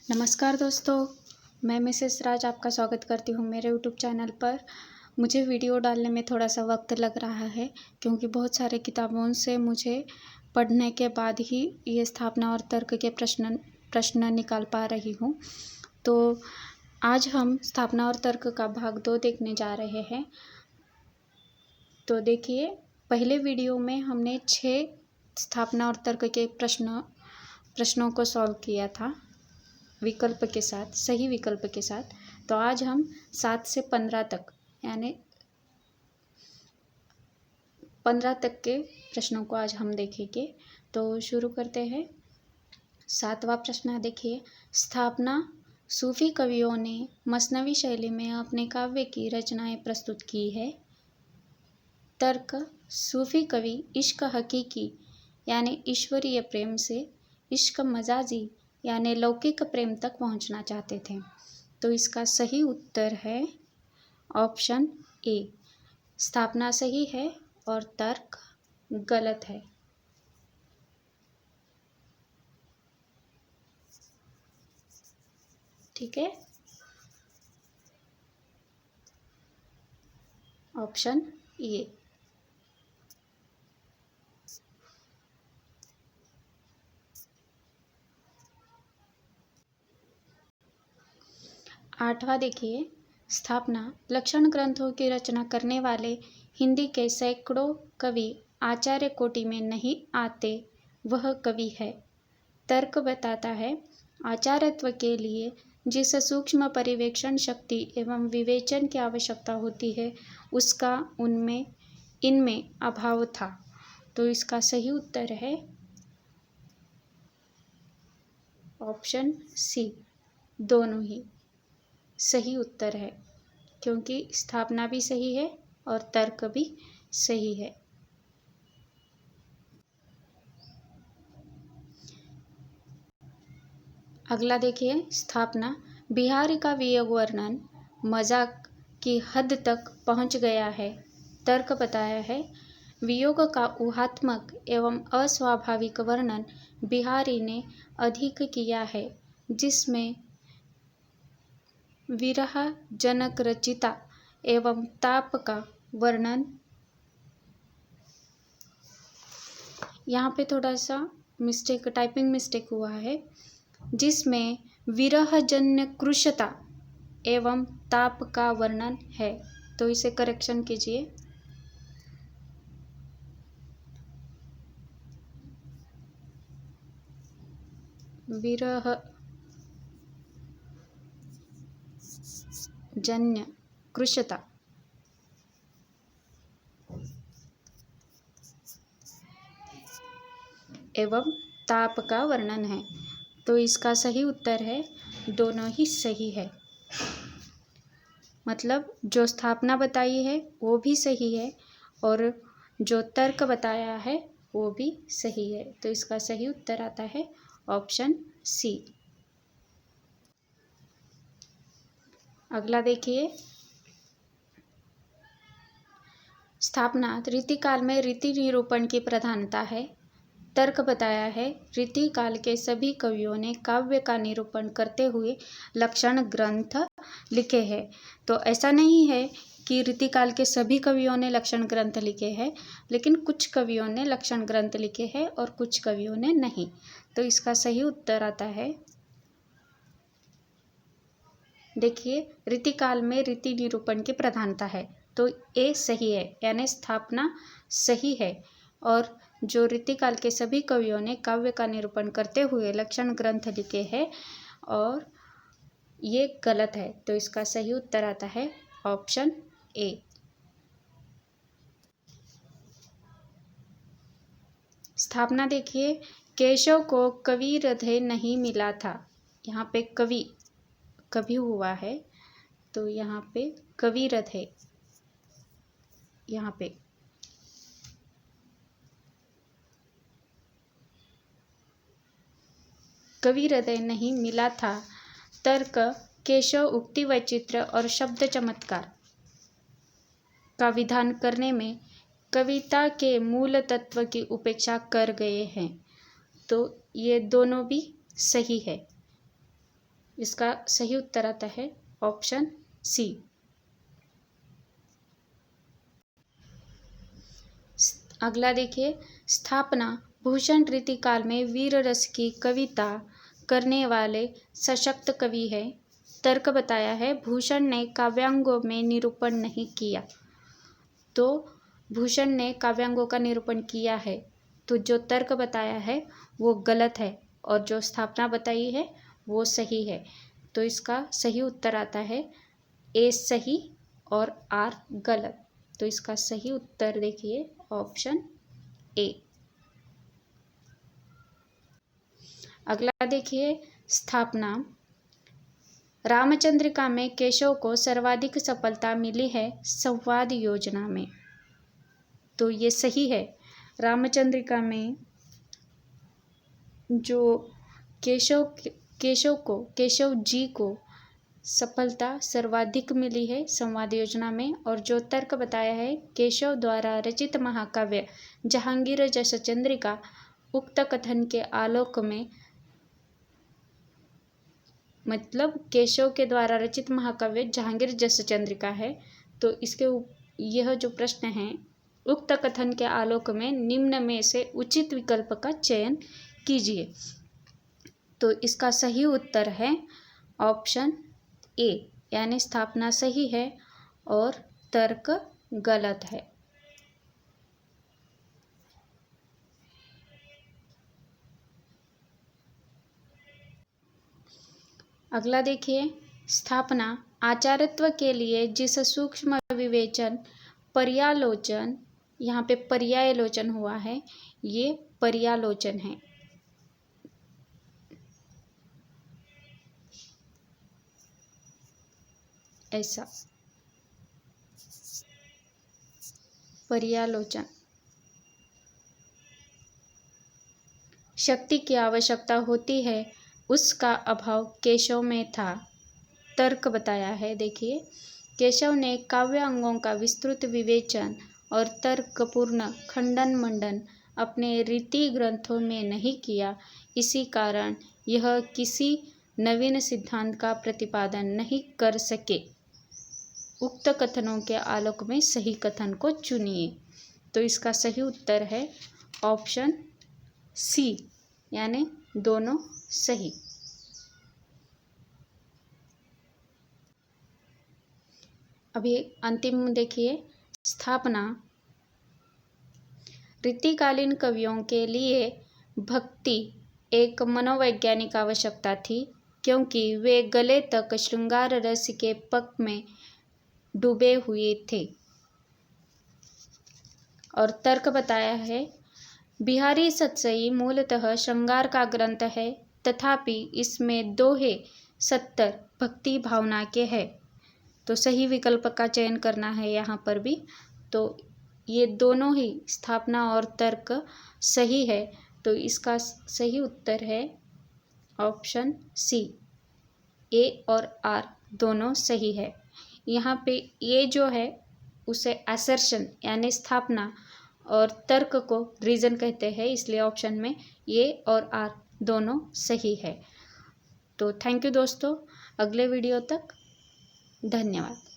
नमस्कार दोस्तों, मैं मिसेस राज आपका स्वागत करती हूँ मेरे यूट्यूब चैनल पर। मुझे वीडियो डालने में थोड़ा सा वक्त लग रहा है क्योंकि बहुत सारे किताबों से मुझे पढ़ने के बाद ही ये स्थापना और तर्क के प्रश्न निकाल पा रही हूँ। तो आज हम स्थापना और तर्क का भाग 2 देखने जा रहे हैं। तो देखिए, पहले वीडियो में हमने 6 स्थापना और तर्क के प्रश्नों को सॉल्व किया था विकल्प के साथ, सही विकल्प के साथ। तो आज हम 7 से 15 तक यानी 15 तक के प्रश्नों को आज हम देखेंगे। तो शुरू करते हैं। 7वां प्रश्न देखिए, स्थापना सूफी कवियों ने मसनवी शैली में अपने काव्य की रचनाएं प्रस्तुत की है। तर्क, सूफी कवि इश्क हकीकी यानी ईश्वरीय प्रेम से इश्क मजाजी यानी लौकिक प्रेम तक पहुंचना चाहते थे। तो इसका सही उत्तर है ऑप्शन ए। स्थापना सही है और तर्क गलत है। ठीक है, ऑप्शन ए। 8वां देखिए, स्थापना लक्षण ग्रंथों की रचना करने वाले हिंदी के सैकड़ों कवि आचार्य कोटि में नहीं आते, वह कवि है। तर्क बताता है, आचार्यत्व के लिए जिस सूक्ष्म परिवेक्षण शक्ति एवं विवेचन की आवश्यकता होती है उसका इनमें अभाव था। तो इसका सही उत्तर है ऑप्शन सी, दोनों ही सही उत्तर है क्योंकि स्थापना भी सही है और तर्क भी सही है। अगला देखिए, स्थापना बिहारी का वियोग वर्णन मजाक की हद तक पहुंच गया है। तर्क बताया है, वियोग का ऊहात्मक एवं अस्वाभाविक वर्णन बिहारी ने अधिक किया है, जिसमें विरह जनक रचिता एवं ताप का वर्णन। यहाँ पे थोड़ा सा टाइपिंग मिस्टेक हुआ है, जिसमें विरहजन्य कृशता एवं ताप का वर्णन है। तो इसे करेक्शन कीजिए। विरह जन्य कृशता एवं ताप का वर्णन है। तो इसका सही उत्तर है, दोनों ही सही है। मतलब जो स्थापना बताई है वो भी सही है और जो तर्क बताया है वो भी सही है। तो इसका सही उत्तर आता है ऑप्शन सी। अगला देखिए, स्थापना रीतिकाल में रीति निरूपण की प्रधानता है। तर्क बताया है, रीतिकाल के सभी कवियों ने काव्य का निरूपण करते हुए लक्षण ग्रंथ लिखे हैं। तो ऐसा नहीं है कि रीतिकाल के सभी कवियों ने लक्षण ग्रंथ लिखे हैं, लेकिन कुछ कवियों ने लक्षण ग्रंथ लिखे हैं और कुछ कवियों ने नहीं। तो इसका सही उत्तर आता है, देखिए, रीतिकाल में रीति निरूपण की प्रधानता है। तो ए सही है, यानी स्थापना सही है और जो रीतिकाल के सभी कवियों ने काव्य का निरूपण करते हुए लक्षण ग्रंथ लिखे हैं और ये गलत है। तो इसका सही उत्तर आता है ऑप्शन ए। स्थापना देखिए, केशव को कवि हृदय नहीं मिला था। यहाँ पे कवि हुआ है, तो यहाँ पे कवि हृदय, यहाँ पे कवि हृदय नहीं मिला था। तर्क, केशव उक्ति वैचित्र और शब्द चमत्कार का विधान करने में कविता के मूल तत्व की उपेक्षा कर गए हैं। तो ये दोनों भी सही है। इसका सही उत्तर आता है ऑप्शन सी। अगला देखिए, स्थापना भूषण रीतिकाल में वीर रस की कविता करने वाले सशक्त कवि है। तर्क बताया है, भूषण ने काव्यांगों में निरूपण नहीं किया। तो भूषण ने काव्यांगों का निरूपण किया है, तो जो तर्क बताया है वो गलत है और जो स्थापना बताई है वो सही है। तो इसका सही उत्तर आता है ए सही और आर गलत। तो इसका सही उत्तर देखिए ऑप्शन ए। अगला देखिए, स्थापना रामचंद्रिका में केशव को सर्वाधिक सफलता मिली है संवाद योजना में। तो ये सही है। रामचंद्रिका में जो केशव जी को सफलता सर्वाधिक मिली है संवाद योजना में। और जो तर्क बताया है, केशव द्वारा रचित महाकाव्य जहांगीर जस चंद्रिका उक्त कथन के आलोक में, मतलब केशव के द्वारा रचित महाकाव्य जहांगीर जस चंद्रिका है। तो इसके यह जो प्रश्न है, उक्त कथन के आलोक में निम्न में से उचित विकल्प का चयन कीजिए। तो इसका सही उत्तर है ऑप्शन ए, यानी स्थापना सही है और तर्क गलत है। अगला देखिए, स्थापना आचार्यत्व के लिए जिस सूक्ष्म विवेचन पर्यालोचन, यहाँ पे पर्यालोचन हुआ है, ये पर्यालोचन है। ऐसा पर्यालोचन शक्ति की आवश्यकता होती है, उसका अभाव केशव में था। तर्क बताया है, देखिए, केशव ने काव्य अंगों का विस्तृत विवेचन और तर्कपूर्ण खंडन मंडन अपने रीति ग्रंथों में नहीं किया। इसी कारण यह किसी नवीन सिद्धांत का प्रतिपादन नहीं कर सके। उक्त कथनों के आलोक में सही कथन को चुनिए। तो इसका सही उत्तर है ऑप्शन सी, यानी दोनों सही। अभी अंतिम देखिए, स्थापना रीतिकालीन कवियों के लिए भक्ति एक मनोवैज्ञानिक आवश्यकता थी, क्योंकि वे गले तक श्रृंगार रस के पक में डूबे हुए थे। और तर्क बताया है, बिहारी सतसई मूलतः श्रृंगार का ग्रंथ है, तथापि इसमें दोहे 70 भक्ति भावना के है। तो सही विकल्प का चयन करना है यहाँ पर भी। तो ये दोनों ही स्थापना और तर्क सही है। तो इसका सही उत्तर है ऑप्शन सी, ए और आर दोनों सही है। यहाँ पे ये जो है उसे असर्शन यानी स्थापना और तर्क को रीजन कहते हैं, इसलिए ऑप्शन में ए और आर दोनों सही है। तो थैंक यू दोस्तों, अगले वीडियो तक धन्यवाद।